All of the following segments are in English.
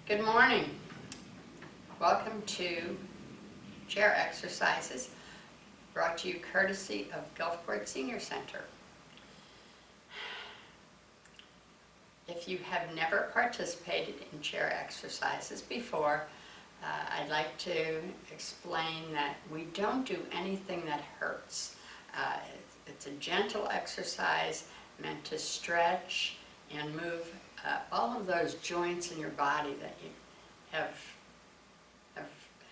Good morning. Welcome to chair exercises brought to you courtesy of Gulfport Senior Center. If you have never participated in chair exercises before, I'd like to explain that we don't do anything that hurts. It's a gentle exercise meant to stretch and move all of those joints in your body that you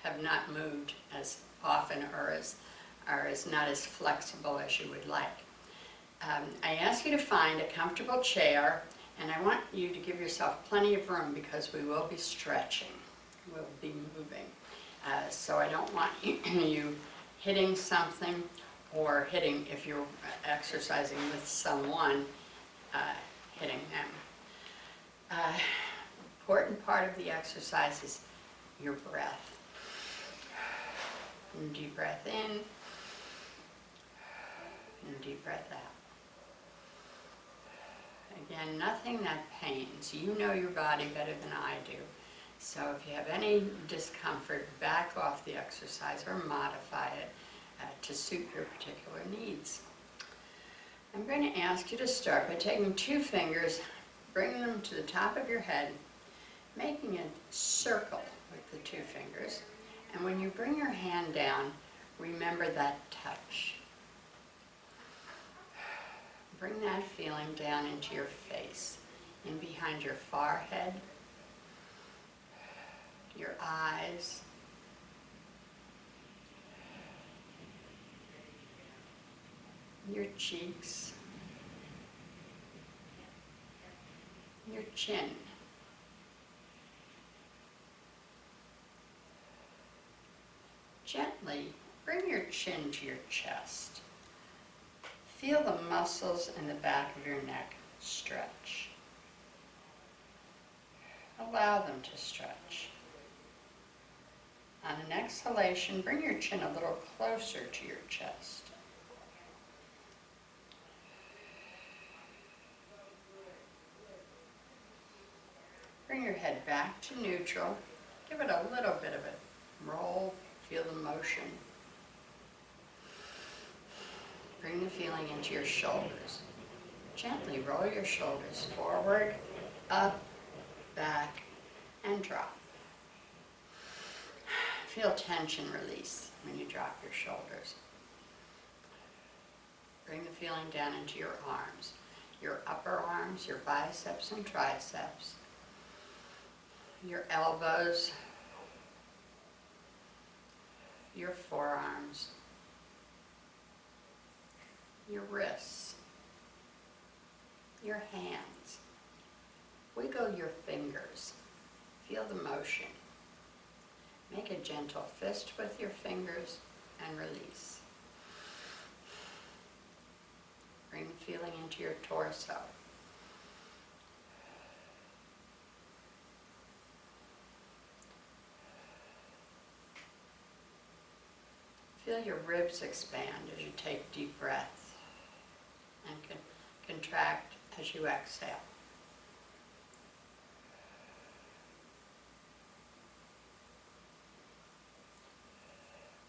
have not moved as often or are not as flexible as you would like. I ask you to find a comfortable chair, and I want you to give yourself plenty of room because we will be stretching. We'll be moving. So I don't want you hitting something or hitting, if you're exercising with someone, hitting them. Important part of the exercise is your breath. And deep breath in, and deep breath out. Again, nothing that pains. You know your body better than I do. So if you have any discomfort, back off the exercise or modify it to suit your particular needs. I'm going to ask you to start by taking two fingers, bringing them to the top of your head, making a circle with the two fingers. And when you bring your hand down, remember that touch. Bring that feeling down into your face, in behind your forehead, your eyes, your cheeks, your chin. Gently bring your chin to your chest. Feel the muscles in the back of your neck stretch. Allow them to stretch. On an exhalation, bring your chin a little closer to your chest. Bring your head back to neutral. Give it a little bit of a roll. Feel the motion. Bring the feeling into your shoulders. Gently roll your shoulders forward, up, back, and drop. Feel tension release when you drop your shoulders. Bring the feeling down into your arms, your upper arms, your biceps and triceps, your elbows, your forearms, your wrists, your hands. Wiggle your fingers. Feel the motion. Make a gentle fist with your fingers and release. Bring the feeling into your torso. Feel your ribs expand as you take deep breaths and contract as you exhale.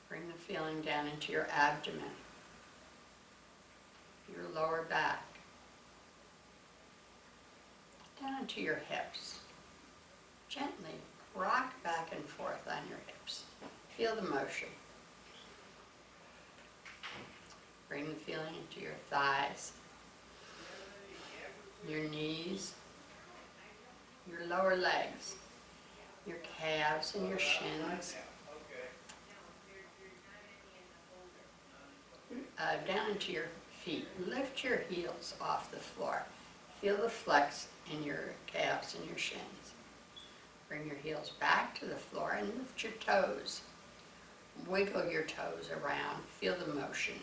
Bring the feeling down into your abdomen, your lower back, down into your hips. Gently rock back and forth on your hips. Feel the motion. Bring the feeling into your thighs, your knees, your lower legs, your calves and your shins. Down into your feet. Lift your heels off the floor. Feel the flex in your calves and your shins. Bring your heels back to the floor and lift your toes. Wiggle your toes around. Feel the motion.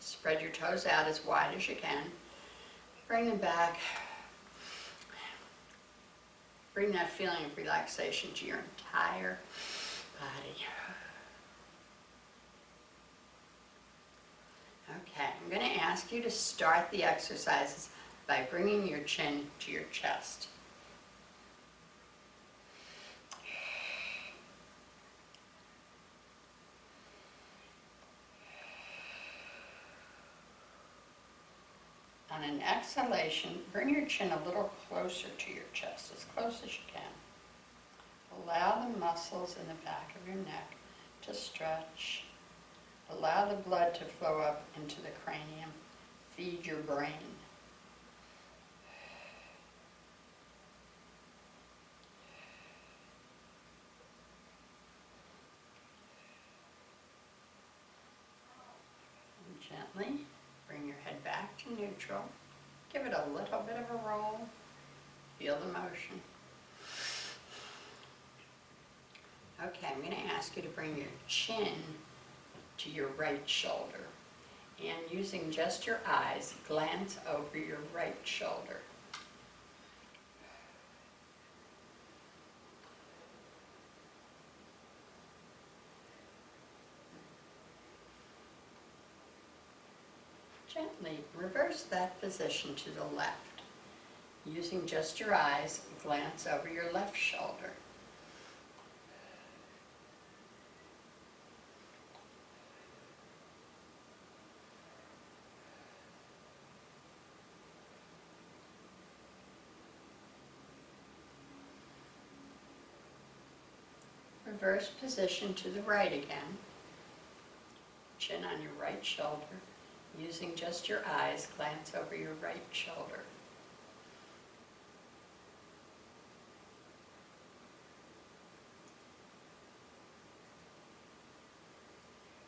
Spread your toes out as wide as you can. Bring them back. Bring that feeling of relaxation to your entire body. Okay, I'm going to ask you to start the exercises by bringing your chin to your chest. an exhalation, bring your chin a little closer to your chest, as close as you can. Allow the muscles in the back of your neck to stretch. Allow the blood to flow up into the cranium. Feed your brain. And gently bring your head back to neutral. Give it a little bit of a roll. Feel the motion. Okay, I'm going to ask you to bring your chin to your right shoulder. And using just your eyes, glance over your right shoulder. Gently reverse that position to the left. Using just your eyes, glance over your left shoulder. Reverse position to the right again. Chin on your right shoulder. Using just your eyes, glance over your right shoulder.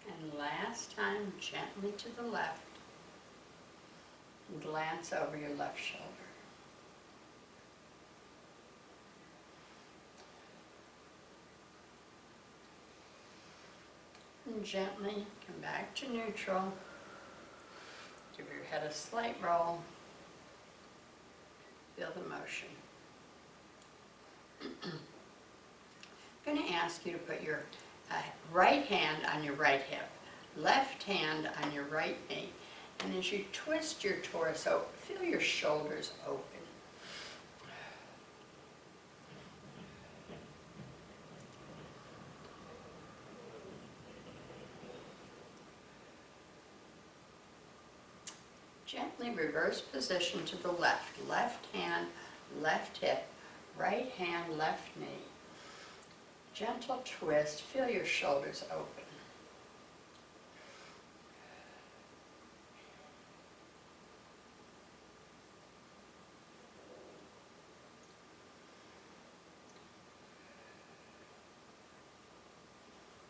And last time, gently to the left. Glance over your left shoulder. And gently come back to neutral. Give your head a slight roll. Feel the motion. I'm going to ask you to put your right hand on your right hip, left hand on your right knee, and as you twist your torso, feel your shoulders open. Gently reverse position to the left. Left hand, left hip, right hand, left knee. Gentle twist, feel your shoulders open.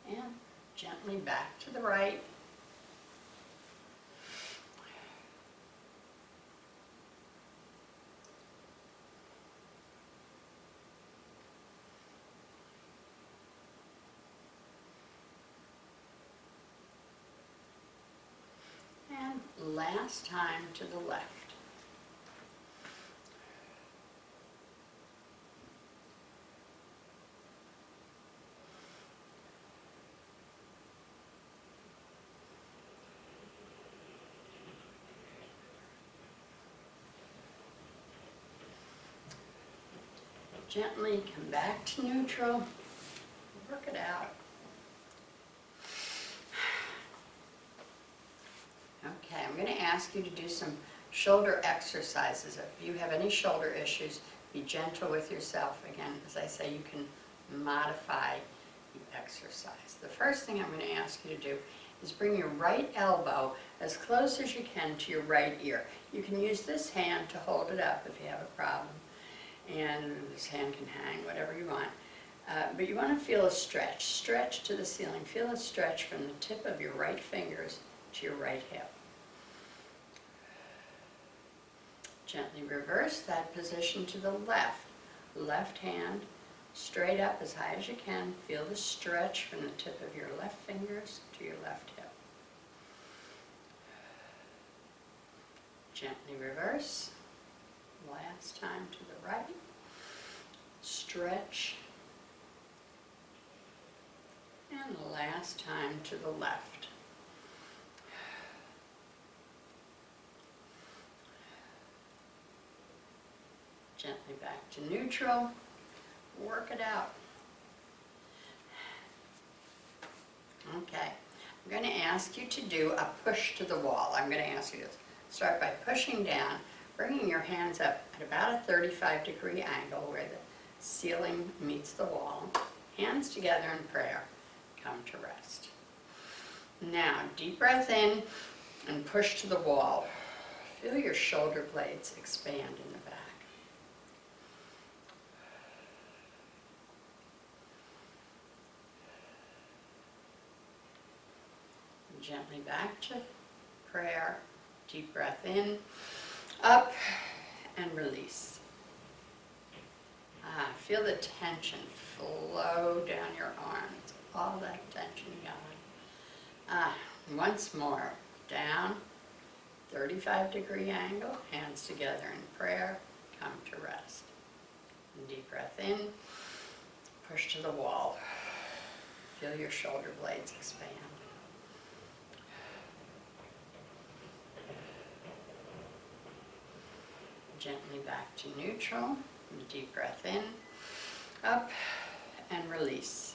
And gently back to the right. And last time to the left. Gently come back to neutral. Work it out. Okay, I'm going to ask you to do some shoulder exercises. If you have any shoulder issues, be gentle with yourself. Again, as I say, you can modify the exercise. The first thing I'm going to ask you to do is bring your right elbow as close as you can to your right ear. You can use this hand to hold it up if you have a problem. And this hand can hang, whatever you want. But you want to feel a stretch. Stretch to the ceiling. Feel a stretch from the tip of your right fingers to your right hip. Gently reverse that position to the left. Left hand straight up as high as you can. Feel the stretch from the tip of your left fingers to your left hip. Gently reverse. Last time to the right. Stretch. And last time to the left. Gently back to neutral. Work it out. Okay. I'm going to ask you to do a push to the wall. I'm going to ask you to start by pushing down. bringing your hands up at about a 35-degree angle where the ceiling meets the wall. Hands together in prayer. Come to rest. Now, deep breath in and push to the wall. Feel your shoulder blades expand in the back. Gently back to prayer. Deep breath in, up, and release. Feel the tension flow down your arms. All that tension gone. Once more. Down, 35-degree angle, hands together in prayer. Come to rest. And deep breath in, push to the wall. Feel your shoulder blades expand. Gently back to neutral. Deep breath in, up, and release.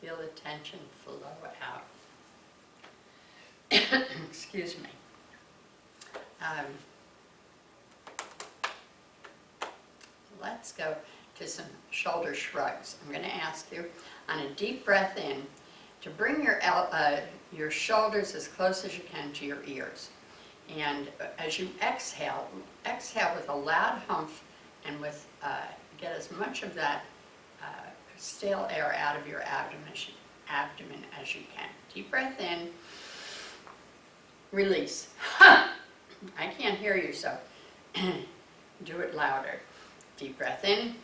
Feel the tension flow out. Excuse me. Let's go to some shoulder shrugs. I'm going to ask you on a deep breath in to bring your shoulders as close as you can to your ears. And as you exhale, exhale with a loud humph and with get as much of that stale air out of your abdomen as you can. Deep breath in, release. I can't hear you, so do it louder. Deep breath in,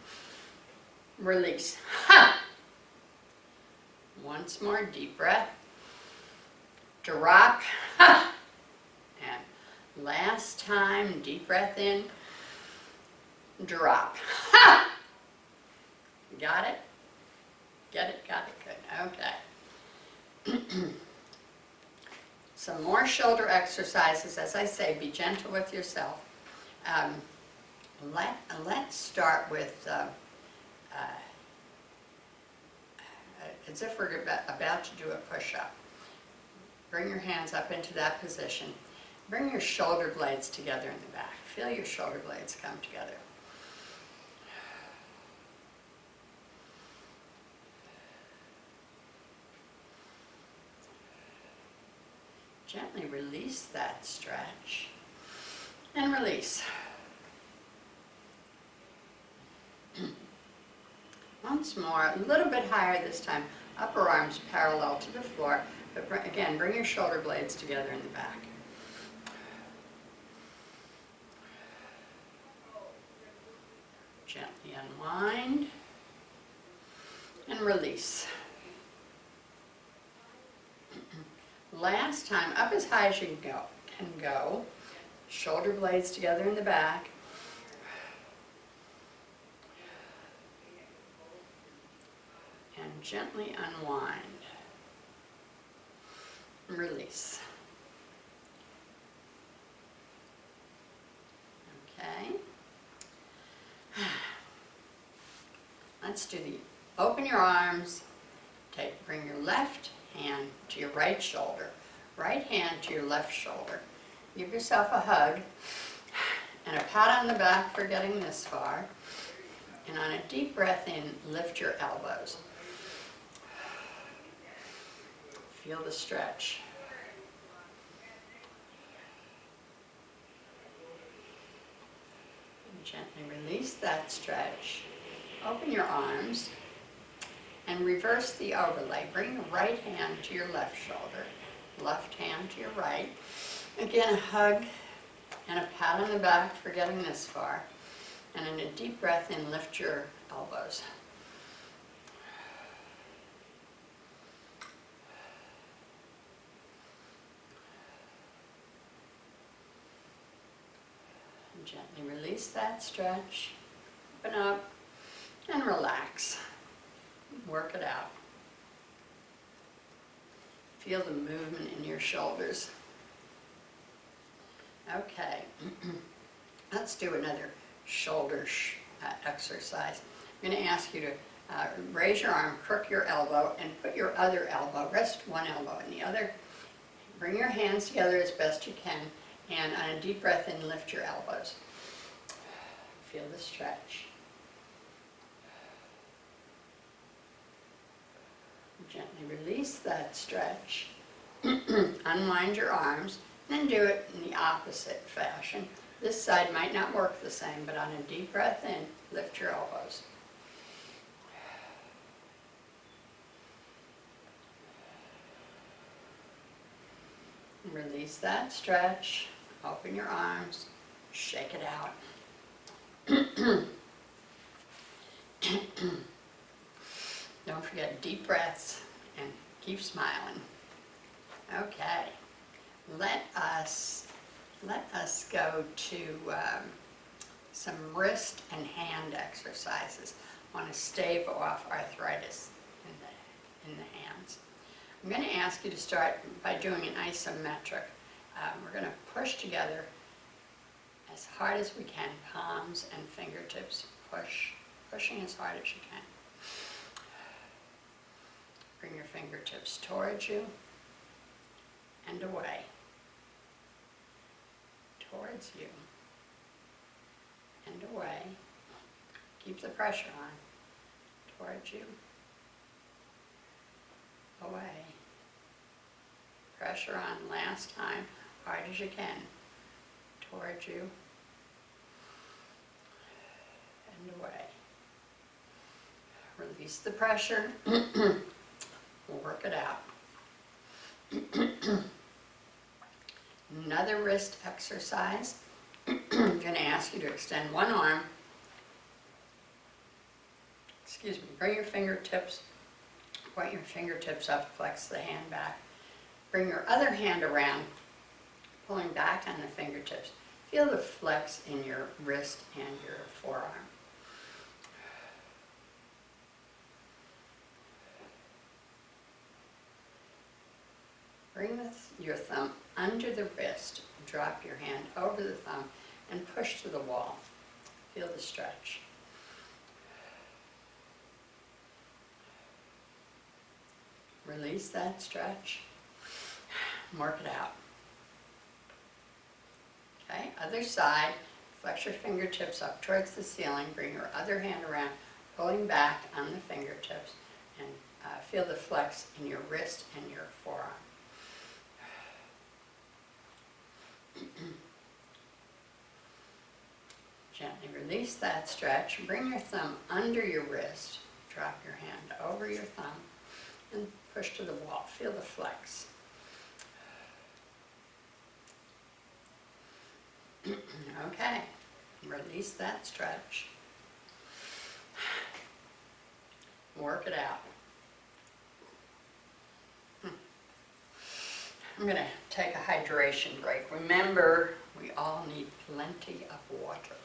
release. Once more, deep breath. Drop. And last time, deep breath in, drop. Got it? Get it? Got it? Good. Okay. Some more shoulder exercises. As I say, be gentle with yourself. Let's start with as if we're about to do a push-up. Bring your hands up into that position. Bring your shoulder blades together in the back. Feel your shoulder blades come together. Gently release that stretch and release. Once more, a little bit higher this time. Upper arms parallel to the floor, but again, bring your shoulder blades together in the back. Gently unwind and release. Last time, up as high as you can go. Shoulder blades together in the back. And gently unwind. And release. Okay. Let's do the open your arms. Bring your left hand to your right shoulder. Right hand to your left shoulder. Give yourself a hug and a pat on the back for getting this far. And on a deep breath in, lift your elbows. Feel the stretch. And gently release that stretch. Open your arms and reverse the overlay. Bring your right hand to your left shoulder, left hand to your right. Again, a hug and a pat on the back for getting this far. And in a deep breath in, lift your elbows. And gently release that stretch. Open up and relax. Work it out. Feel the movement in your shoulders. Okay, let's do another shoulder exercise. I'm going to ask you to raise your arm, crook your elbow, and put your other elbow, rest one elbow in the other, Bring your hands together as best you can, and on a deep breath in, lift your elbows. Feel the stretch. Gently release that stretch. Unwind your arms, and then do it in the opposite fashion. This side might not work the same, but on a deep breath in, lift your elbows. Release that stretch, open your arms, shake it out. Don't forget deep breaths and keep smiling. Okay, let us go to some wrist and hand exercises. I want to stave off arthritis in the hands. I'm going to ask you to start by doing an isometric. We're going to push together as hard as we can, palms and fingertips. Pushing as hard as you can. Bring your fingertips towards you and away. Towards you and away. Keep the pressure on. Towards you. Away. Pressure on last time, hard as you can. Towards you and away. Release the pressure. We'll work it out. Another wrist exercise. I'm going to ask you to extend one arm. Bring your fingertips. Point your fingertips up, flex the hand back. Bring your other hand around, pulling back on the fingertips. Feel the flex in your wrist and your forearm. Bring your thumb under the wrist, drop your hand over the thumb, and push to the wall. Feel the stretch. Release that stretch. Work it out. Okay, other side. Flex your fingertips up towards the ceiling. Bring your other hand around, pulling back on the fingertips, and feel the flex in your wrist and your forearm. Gently release that stretch. Bring your thumb under your wrist. Drop your hand over your thumb and push to the wall. Feel the flex. Okay, release that stretch. Work it out. I'm going to take a hydration break. Remember, we all need plenty of water.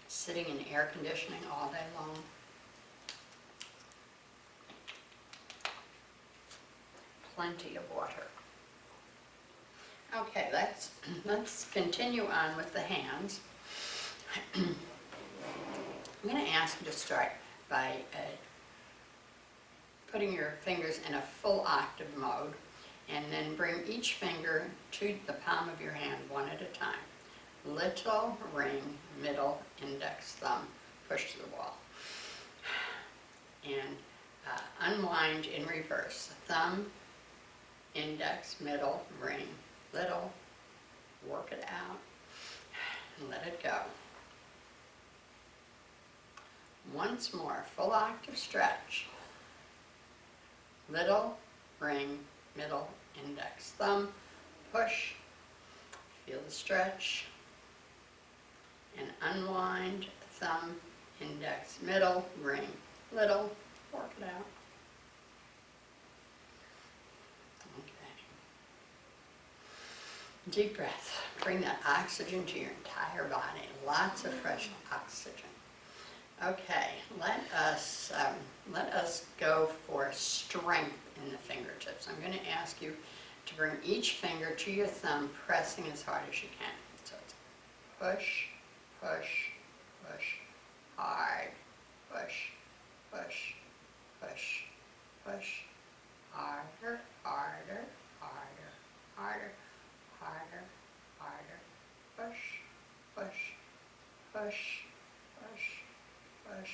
Sitting in air conditioning all day long. Plenty of water. Okay, let's continue on with the hands. I'm going to ask you to start by putting your fingers in a full octave mode, and then bring each finger to the palm of your hand one at a time. Little, ring, middle, index, thumb, push to the wall. And unwind in reverse. Thumb, index, middle, ring, little, work it out, and let it go. Once more, full octave stretch. Little, ring, middle, index, thumb, push, feel the stretch, and unwind, thumb, index, middle, ring, little, work it out. Okay. Deep breath. Bring that oxygen to your entire body. Lots of fresh oxygen. Okay, let us go for strength in the fingertips. I'm going to ask you to bring each finger to your thumb, pressing as hard as you can. So it's push, push, push, hard, push, push, push, push, harder, harder, harder, harder, harder, harder, push, push, push, push, push,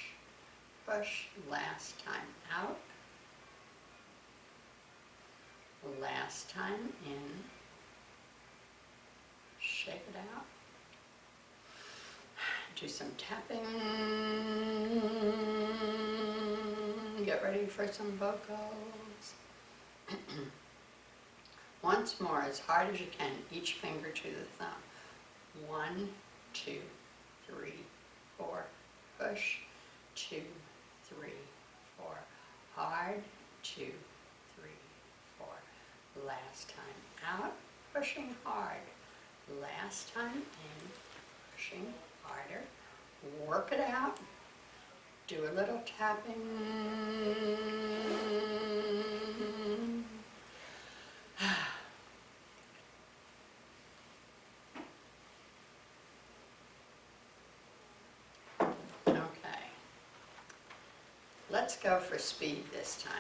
push. Last time out. Last time in. Shake it out. Do some tapping. Get ready for some vocals. Once more, as hard as you can, each finger to the thumb. 1, 2, 3, 4. Push. 2, 3, 4. Hard. 2, 3, 4. Last time out. Pushing hard. Last time in. Pushing harder. Work it out. Do a little tapping. Okay. Let's go for speed this time.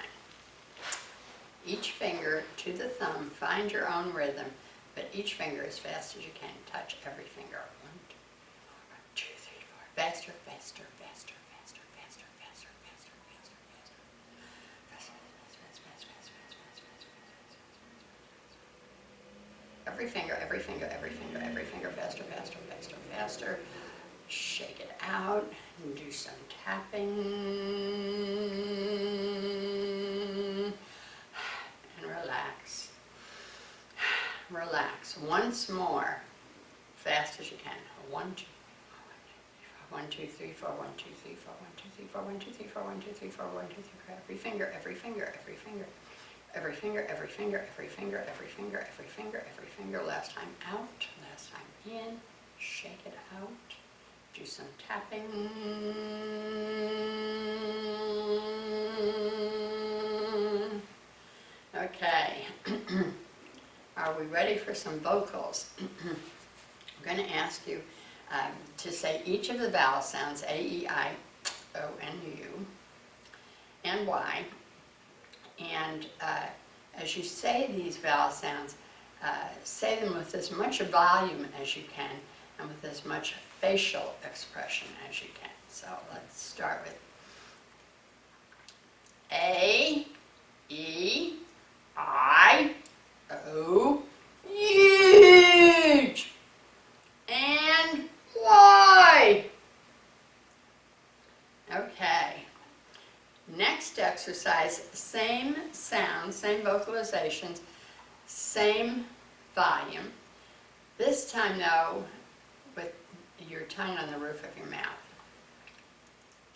Each finger to the thumb, find your own rhythm, but each finger as fast as you can. Touch every finger. 1, 2, 3, 4. Faster, faster, faster, faster, faster, faster, faster, faster, faster. Every finger, every finger, every finger, every finger, faster, faster, faster, faster. Shake it out and do some tapping. And relax. Relax. Once more. Fast as you can. 1, 2, 1, 2, 3, 4, 1, 2, 3, 4, 1, 2, 3, 4, 1, 2, 3, 4, 1, 2, 3, 4, 1, 2, 3, 4. Every finger, every finger, every finger. Every finger, every finger, every finger, every finger, every finger, every finger. Last time out, last time in. Shake it out. Do some tapping. Okay. Are we ready for some vocals? I'm going to ask you to say each of the vowel sounds, A, E, I, O, and U, and Y. And as you say these vowel sounds, say them with as much volume as you can and with as much facial expression as you can. So let's start with A, E, I, O, huge, and Y. Okay. Next exercise, same sound, same vocalizations, same volume. This time though, with your tongue on the roof of your mouth.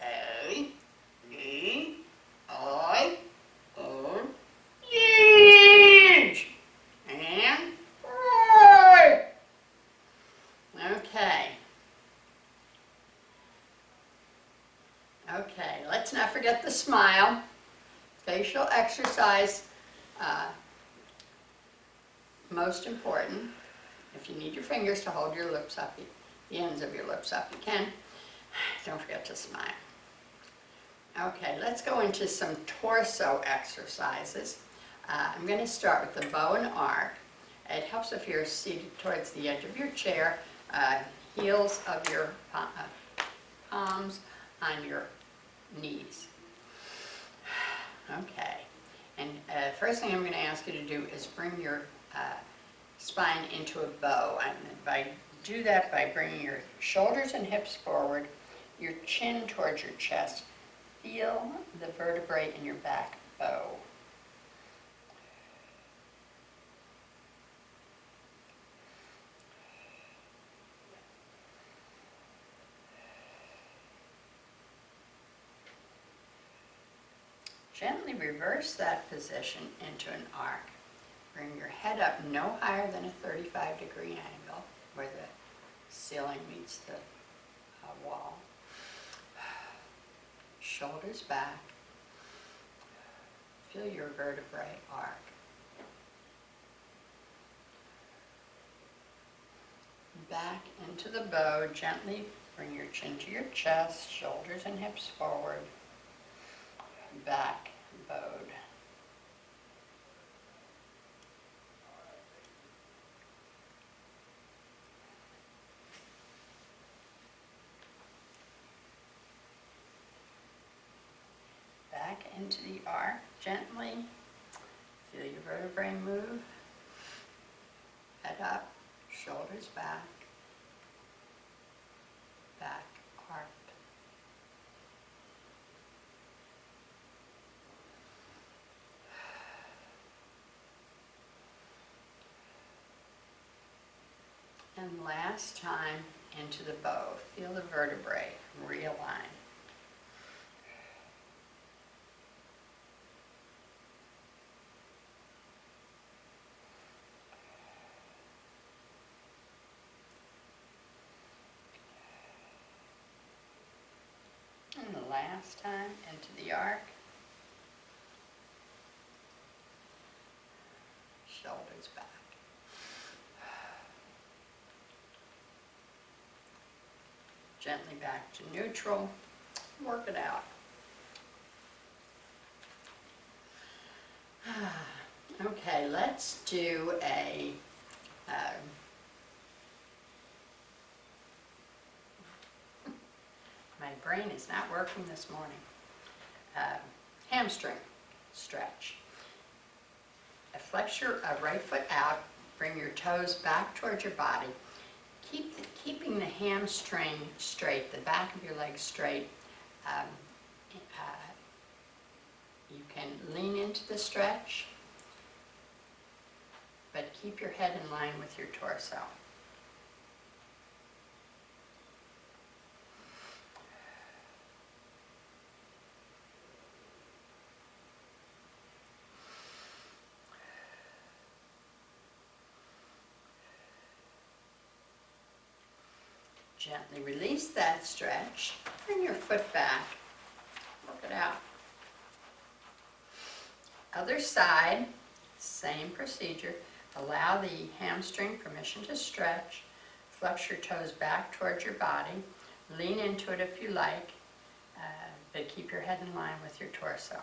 A, E, I, O, huge, and Y. Okay. Okay, let's not forget the smile. Facial exercise, most important. If you need your fingers to hold your lips up, the ends of your lips up, you can. Don't forget to smile. Okay, let's go into some torso exercises. I'm going to start with the bow and arc. It helps if you're seated towards the edge of your chair, heels of your palms on your knees. Okay, and first thing I'm going to ask you to do is bring your spine into a bow. And do that by bringing your shoulders and hips forward, your chin towards your chest. Feel the vertebrae in your back bow. Gently reverse that position into an arc. Bring your head up no higher than a 35-degree angle where the ceiling meets the wall. Shoulders back. Feel your vertebrae arc. Back into the bow. Gently bring your chin to your chest, shoulders and hips forward. back bowed. Back into the arc gently. Feel your vertebrae move. Head up, shoulders back, back arced. And last time into the bow. Feel the vertebrae realign. And the last time into the arc. Shoulders back. Gently back to neutral. Work it out. Okay, let's do a my brain is not working this morning. Hamstring stretch. Flex your right foot out, bring your toes back towards your body. Keeping the hamstring straight, the back of your leg straight. You can lean into the stretch, but keep your head in line with your torso. Gently release that stretch. Bring your foot back. Work it out. Other side, same procedure. Allow the hamstring permission to stretch. Flex your toes back towards your body. Lean into it if you like, but keep your head in line with your torso.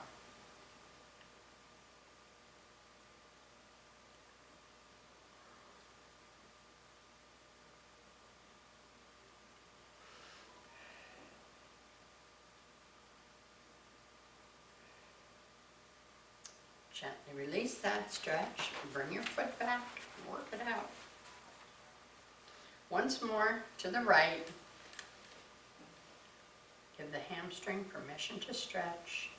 Gently release that stretch, bring your foot back, work it out. Once more to the right. Give the hamstring permission to stretch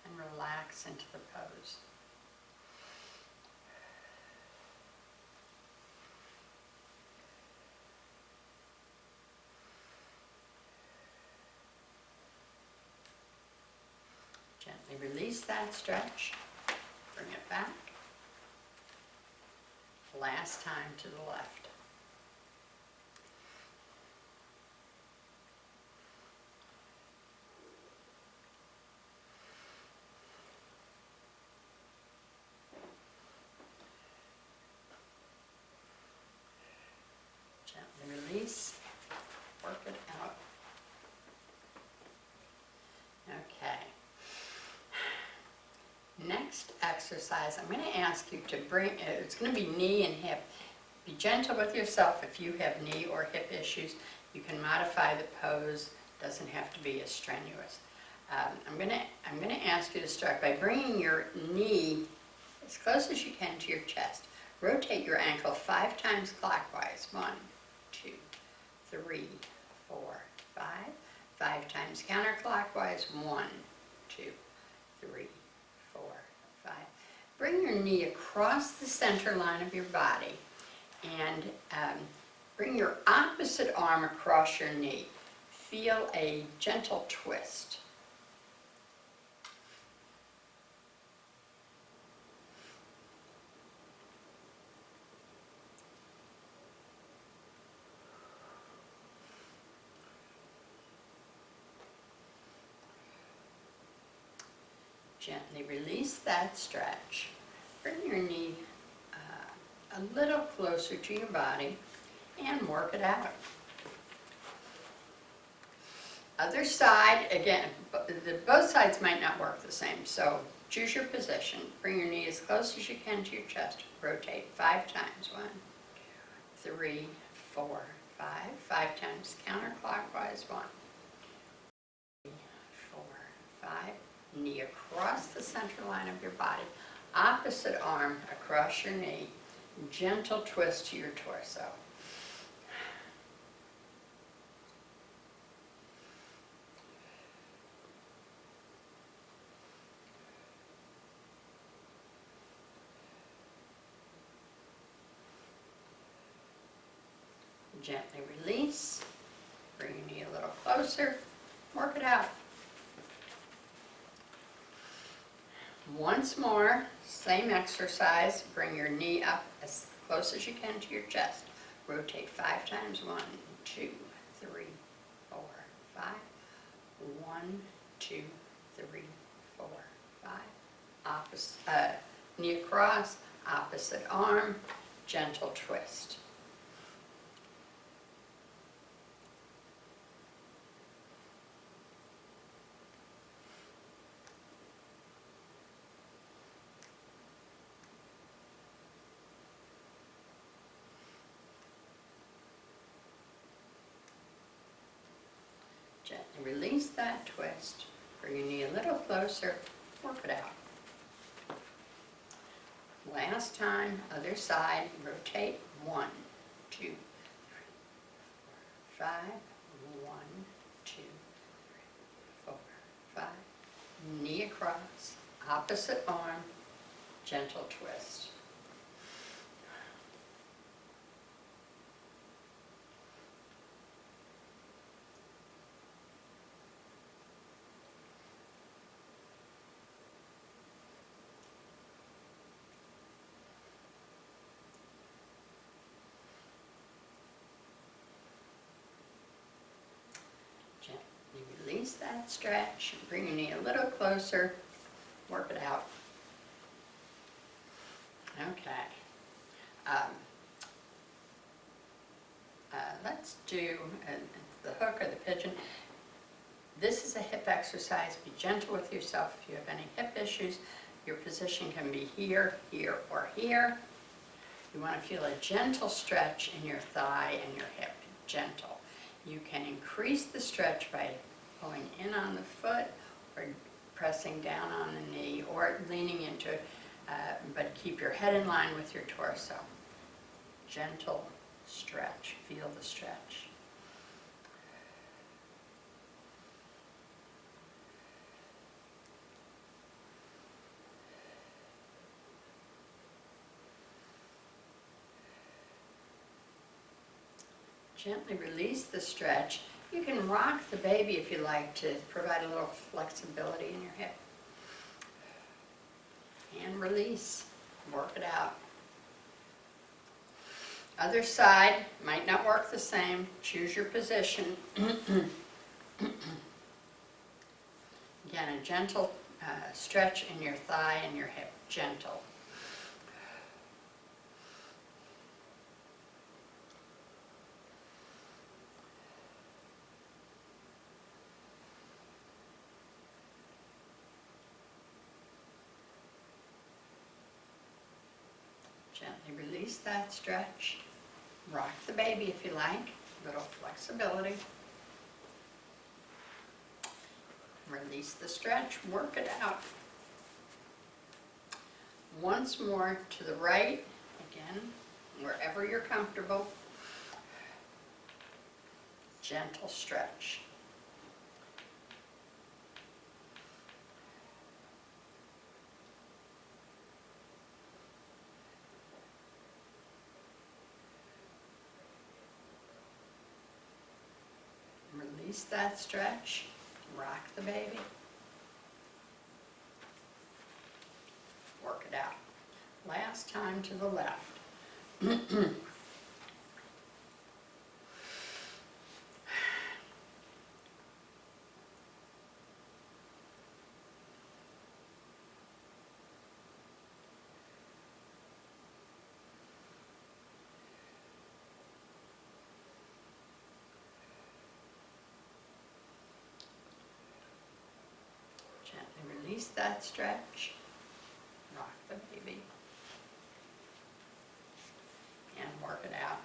and relax into the pose. Gently release that stretch. Bring it back. Last time to the left. Gently release. Work it out. Okay. Next exercise, I'm going to ask you to bring, it's going to be knee and hip. Be gentle with yourself if you have knee or hip issues. You can modify the pose, doesn't have to be as strenuous. I'm going to ask you to start by bringing your knee as close as you can to your chest. Rotate your ankle 5 times clockwise. 1, 2, 3, 4, 5. 5 times counterclockwise. 1, 2, 3, 4, 5. Bring your knee across the center line of your body and bring your opposite arm across your knee. Feel a gentle twist. Gently release that stretch. Bring your knee a little closer to your body and work it out. Other side, again, both sides might not work the same, so choose your position. Bring your knee as close as you can to your chest. Rotate 5 times. 1, 2, 3, 4, 5. 5 times counterclockwise. 1, 3, 4, 5. Knee across the center line of your body. Opposite arm across your knee. Gentle twist to your torso. Gently release. Bring your knee a little closer. Work it out. Once more, same exercise. Bring your knee up as close as you can to your chest. Rotate 5 times. 1, 2, 3, 4, 5. 1, 2, 3, 4, 5. Opposite, knee across, opposite arm, gentle twist. Gently release that twist. Bring your knee a little closer. Work it out. Last time, other side. Rotate. 1, 2, 3, 4, 5. 1, 2, 3, 4, 5. Knee across. Opposite arm. Gentle twist. Gently release that stretch. Bring your knee a little closer. Work it out. Okay. Let's do the hook or the pigeon. This is a hip exercise. Be gentle with yourself if you have any hip issues. Your position can be here, here, or here. You want to feel a gentle stretch in your thigh and your hip. Gentle. You can increase the stretch by pulling in on the foot or pressing down on the knee or leaning into it, but keep your head in line with your torso. Gentle stretch. Feel the stretch. Gently release the stretch. You can rock the baby if you like to provide a little flexibility in your hip. And release. Work it out. Other side might not work the same. Choose your position. Again, a gentle stretch in your thigh and your hip. Gentle. Gently release that stretch. Rock the baby if you like. A little flexibility. Release the stretch. Work it out. Once more to the right. Again, wherever you're comfortable. Gentle stretch. Release that stretch. Rock the baby. Work it out. Last time to the left. release that stretch. Rock the baby. And work it out.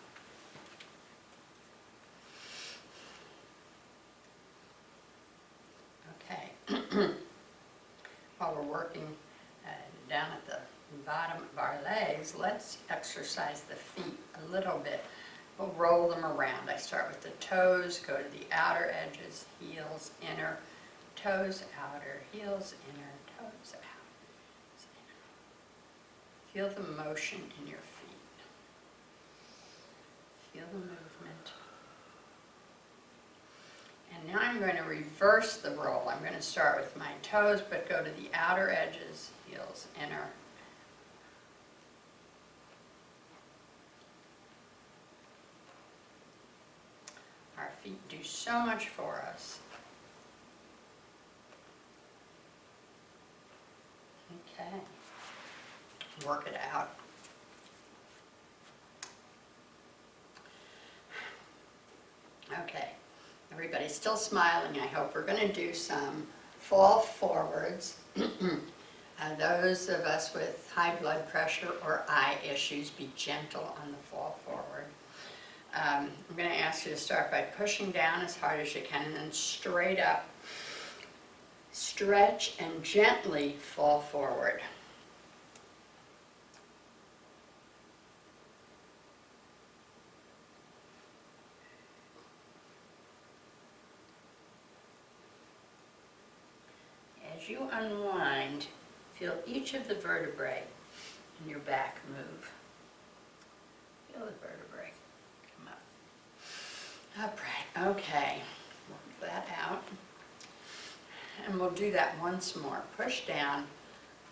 Okay. While we're working down at the bottom of our legs, let's exercise the feet a little bit. We'll roll them around. I start with the toes, go to the outer edges, heels, inner, toes, outer, heels, inner, toes, out. Feel the motion in your feet. Feel the movement. And now I'm going to reverse the roll. I'm going to start with my toes, but go to the outer edges, heels, inner. Our feet do so much for us. Okay. Work it out. Okay. Everybody's still smiling, I hope. We're going to do some fall forwards. Those of us with high blood pressure or eye issues, be gentle on the fall forward. I'm going to ask you to start by pushing down as hard as you can and then straight up. Stretch and gently fall forward. As you unwind, feel each of the vertebrae in your back move. Feel the vertebrae come up. Upright. Okay. Work that out. And we'll do that once more. Push down,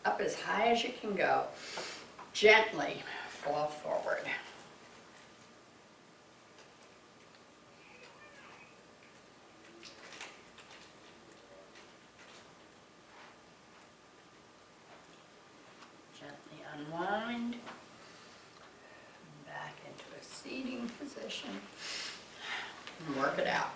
up as high as you can go. Gently fall forward. Gently unwind. Back into a seating position. And work it out.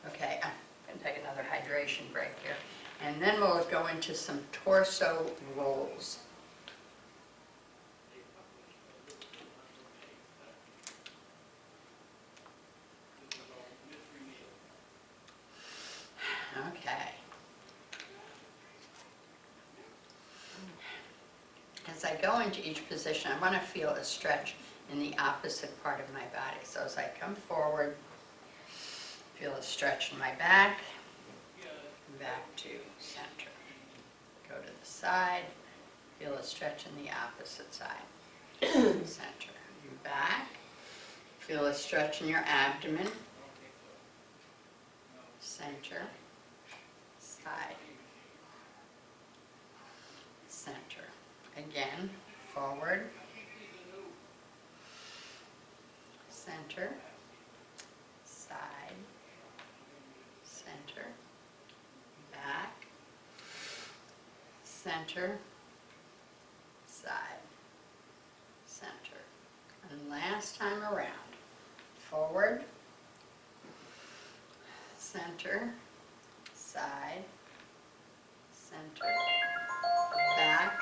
Okay, I'm going to take another hydration break here. And then we'll go into some torso rolls. Okay. As I go into each position, I want to feel a stretch in the opposite part of my body. So as I come forward, feel a stretch in my back to center. Go to the side, feel a stretch in the opposite side. Center. Back, feel a stretch in your abdomen. Center, side, center. Again, forward, center, side, center, back, center, side, center. And last time around, forward, center, side, center, back,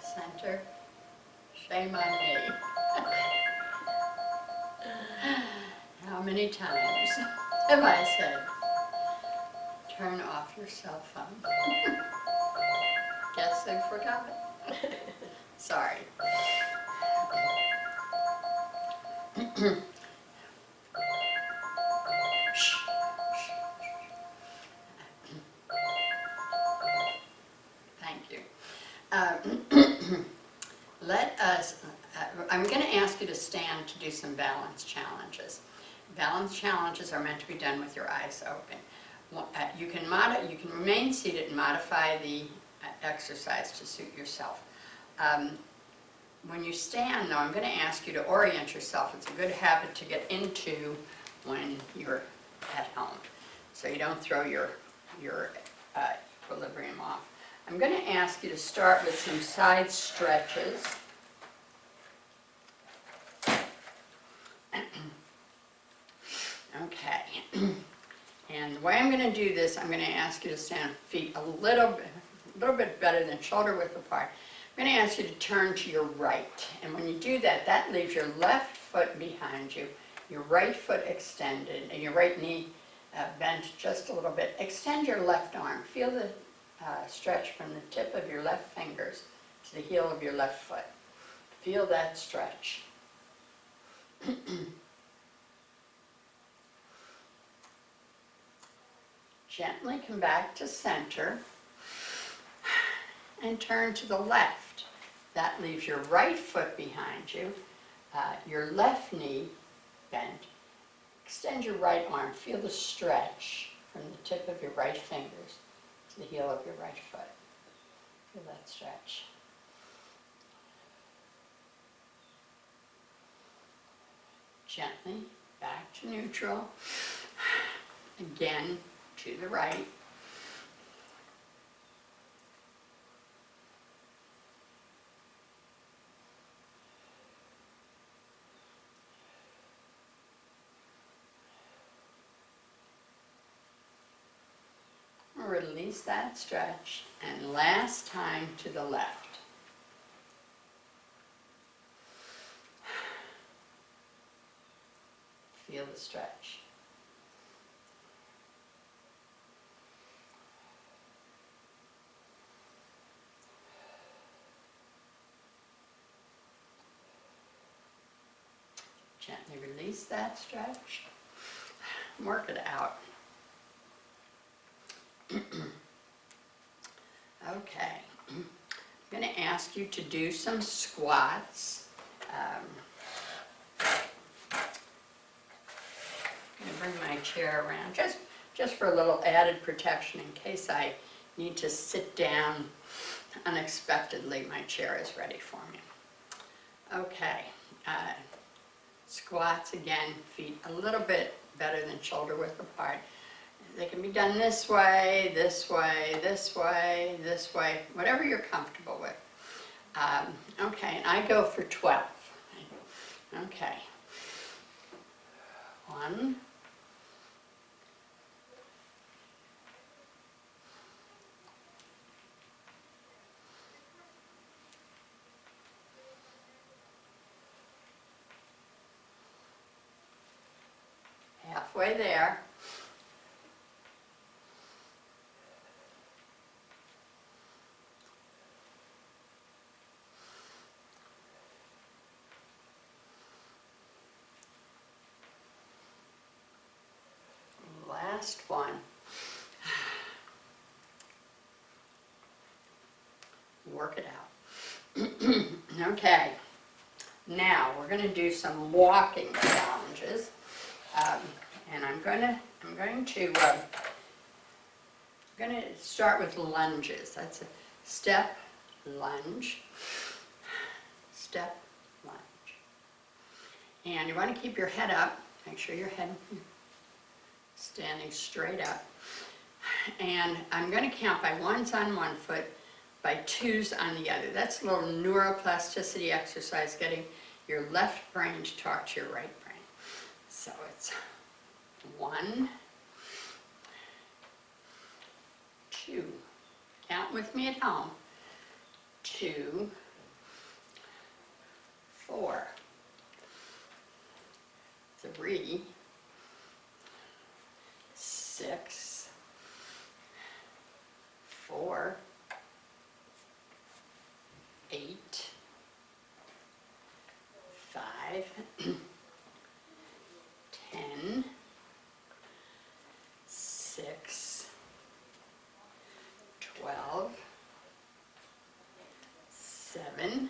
center. Shame on me. How many times have I said, turn off your cell phone? Guess I forgot. Sorry. Thank you. I'm going to ask you to stand to do some balance challenges. Balance challenges are meant to be done with your eyes open. You can remain seated and modify the exercise to suit yourself. When you stand, though, I'm going to ask you to orient yourself. It's a good habit to get into when you're at home, so you don't throw your equilibrium off. I'm going to ask you to start with some side stretches. Okay. And the way I'm going to do this, I'm going to ask you to stand feet a little bit better than shoulder width apart. I'm going to ask you to turn to your right. And when you do that, that leaves your left foot behind you, your right foot extended, and your right knee bent just a little bit. Extend your left arm. Feel the stretch from the tip of your left fingers to the heel of your left foot. Feel that stretch. Gently come back to center and turn to the left. That leaves your right foot behind you, your left knee bent. Extend your right arm. Feel the stretch from the tip of your right fingers to the heel of your right foot. Feel that stretch. Gently back to neutral. Again to the right. Release that stretch, and last time to the left. Feel the stretch. Gently release that stretch. Work it out. Okay, I'm going to ask you to do some squats. I'm going to bring my chair around just for a little added protection in case I need to sit down unexpectedly. My chair is ready for me. Okay, squats again, feet a little bit better than shoulder width apart. They can be done this way, this way, this way, this way, whatever you're comfortable with. Okay, and I go for 12. Okay. 1. Halfway there. Last one. Work it out. Okay, now we're going to do some walking challenges, and I'm going to start with lunges. That's a step, lunge, step, lunge, and you want to keep your head up. Make sure your head standing straight up. And I'm going to count by ones on one foot, by twos on the other. That's a little neuro-plasticity exercise, getting your left brain to talk to your right brain. So it's 1, 2. Count with me at home. 2, 4, 3, 6, 4, 8, 5, 10, 6, 12, 7,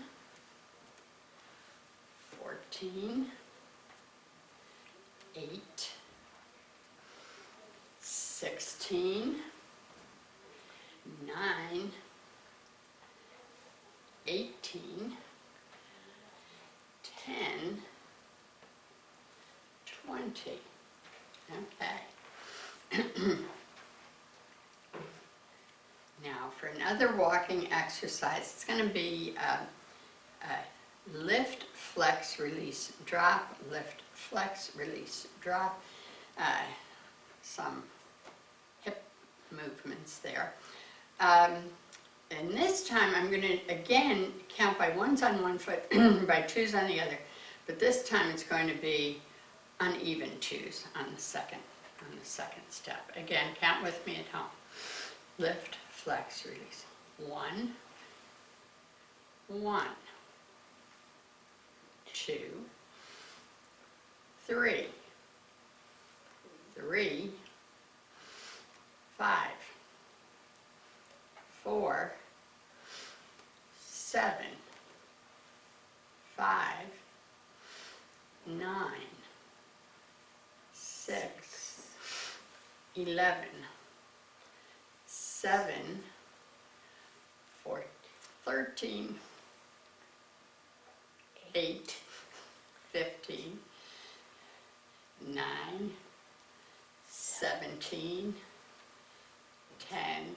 14, 8, 16, 9, 18, 10, 20. Okay. Now for another walking exercise, it's going to be lift, flex, release, drop, lift, flex, release, drop. Some movements there. And this time I'm going to again count by ones on one foot, by twos on the other. But this time it's going to be uneven twos on the second step. Again, count with me at home. Lift, flex, release. 1, 1, 2, 3, 3, 5, 4, 7, 5, 9, 6, 11, 7, 14, 13, 8, 15, 9, 17, 10,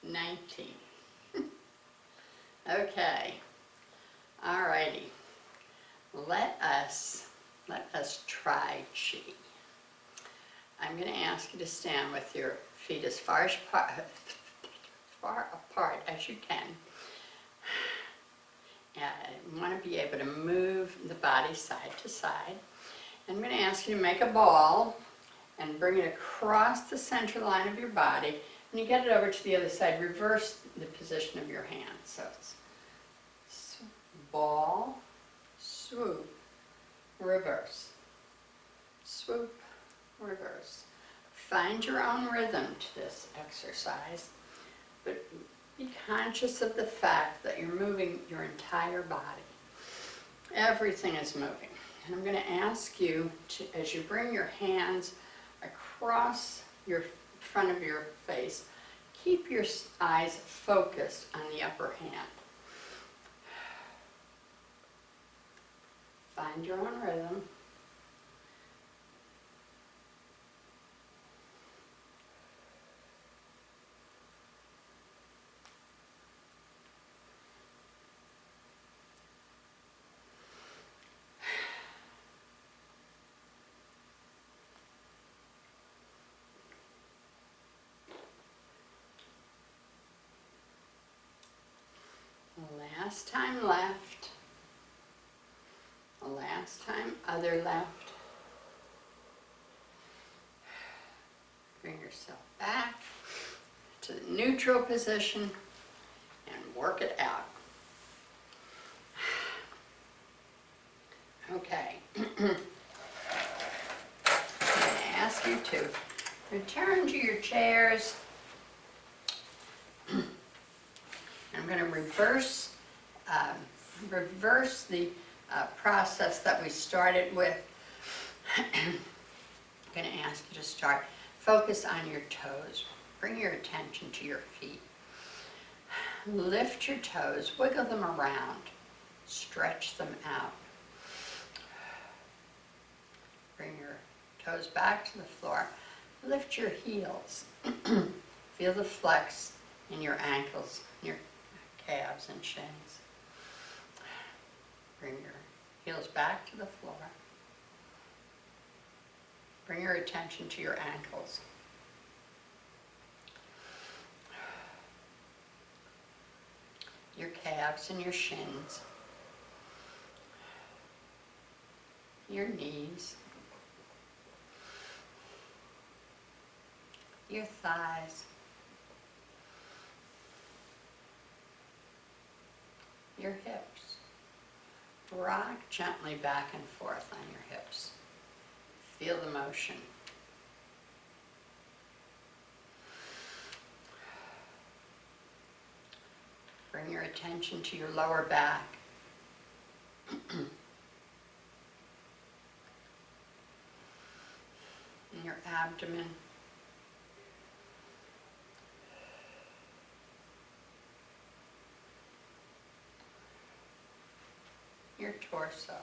19. Okay, all righty. Let us try chi. I'm going to ask you to stand with your feet as far apart as you can. You want to be able to move the body side to side. I'm going to ask you to make a ball and bring it across the center line of your body. When you get it over to the other side, reverse the position of your hand. So it's ball, swoop, reverse, swoop, reverse. Find your own rhythm to this exercise, but be conscious of the fact that you're moving your entire body. Everything is moving. And I'm going to ask you to, as you bring your hands across your front of your face, keep your eyes focused on the upper hand. Find your own rhythm. Last time left. Last time other left. Bring yourself back to the neutral position and work it out. Okay. I'm going to ask you to return to your chairs. I'm going to reverse the process that we started with. I'm going to ask you to start. Focus on your toes. Bring your attention to your feet. Lift your toes, wiggle them around, stretch them out. Bring your toes back to the floor. Lift your heels. Feel the flex in your ankles, your calves and shins. Bring your heels back to the floor. Bring your attention to your ankles. Your calves and your shins. Your knees. Your thighs. Your hips. Rock gently back and forth on your hips. Feel the motion. Bring your attention to your lower back. And your abdomen. Your torso.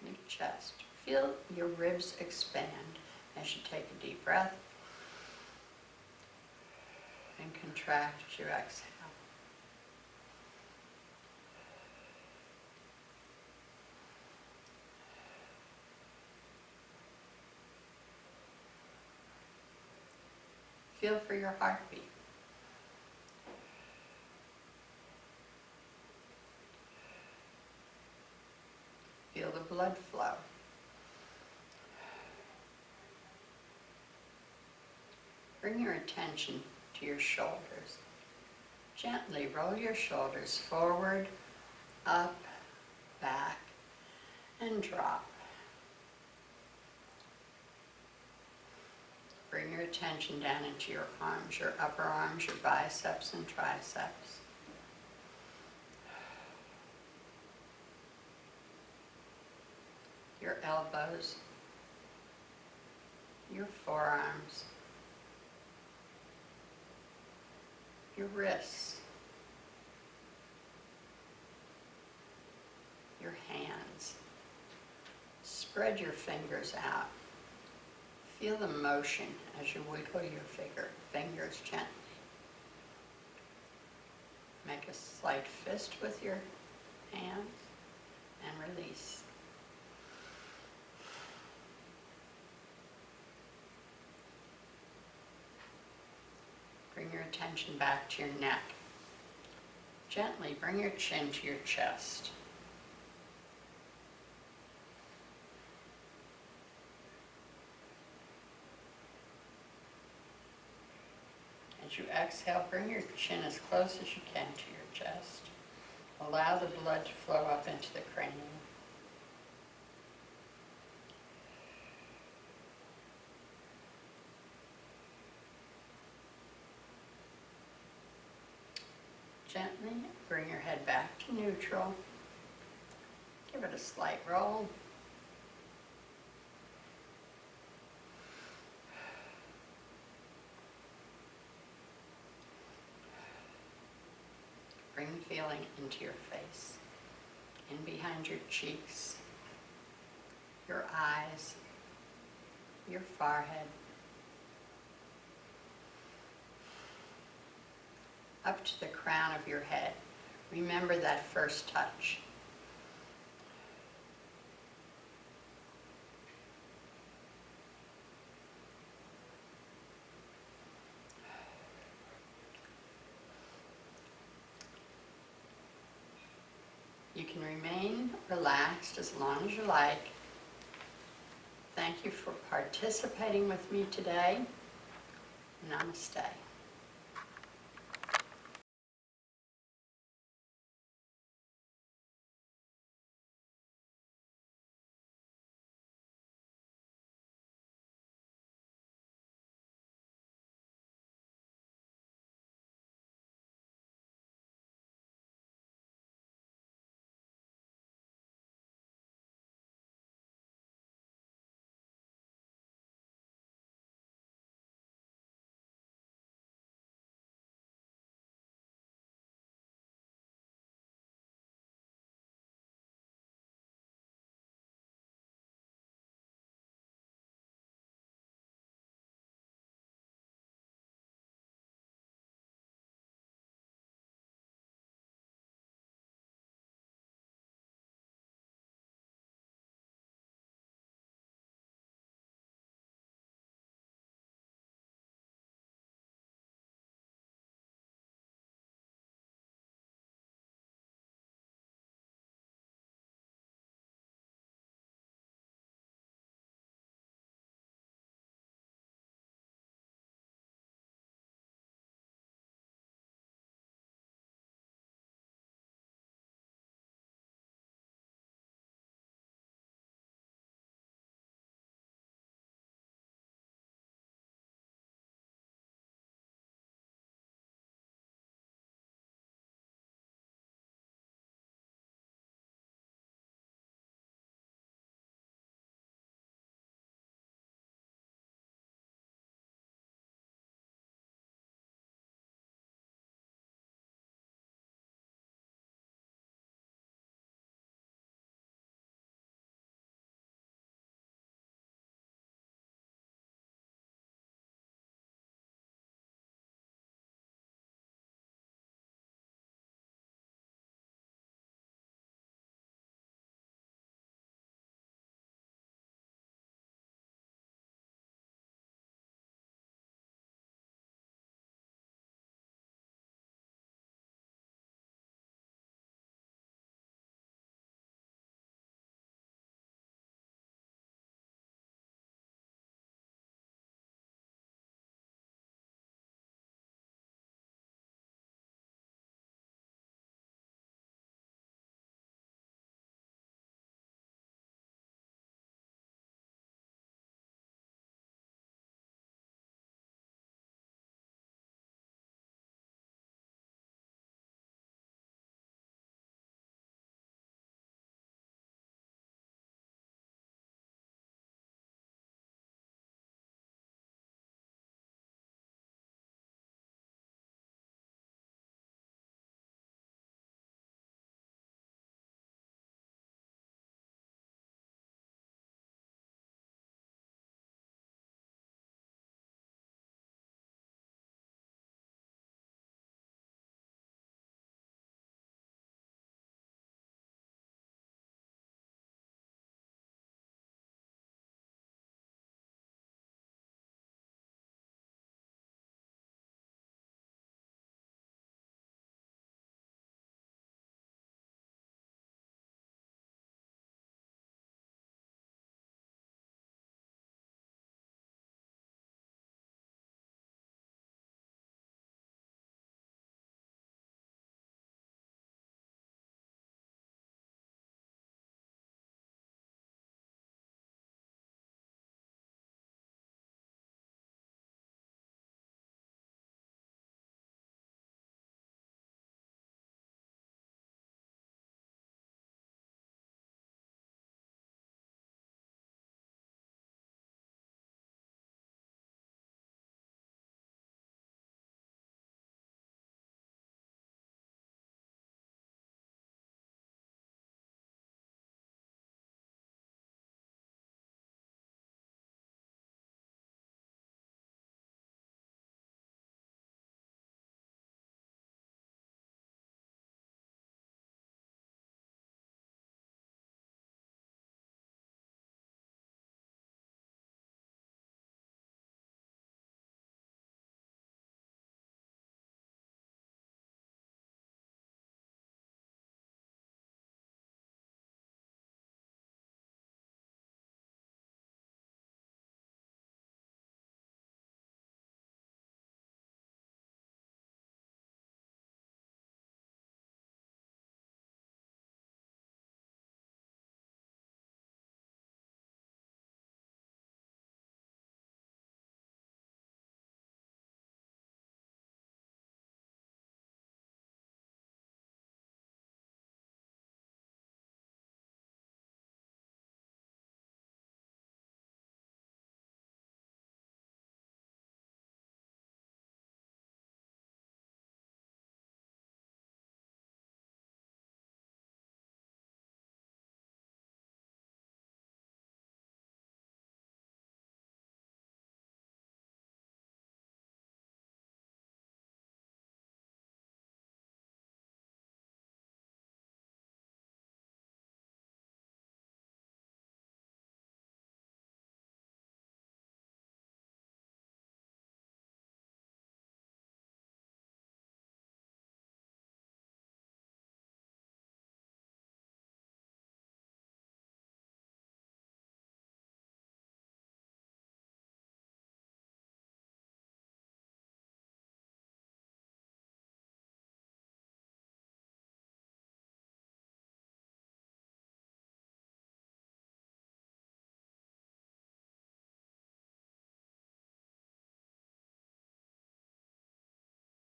Your chest. Feel your ribs expand as you take a deep breath and contract as you exhale. Feel for your heartbeat. Feel the blood flow. Bring your attention to your shoulders. Gently roll your shoulders forward, up, back, and drop. Bring your attention down into your arms, your upper arms, your biceps and triceps. Your elbows, your forearms, your wrists, your hands. Spread your fingers out. Feel the motion as you wiggle your fingers gently. Make a slight fist with your hands and release. Bring your attention back to your neck. Gently bring your chin to your chest. As you exhale, bring your chin as close as you can to your chest. Allow the blood to flow up into the cranium. Gently bring your head back to neutral. Give it a slight roll. Bring the feeling into your face, in behind your cheeks, your eyes, your forehead, up to the crown of your head. Remember that first touch. You can remain relaxed as long as you like. Thank you for participating with me today. Namaste.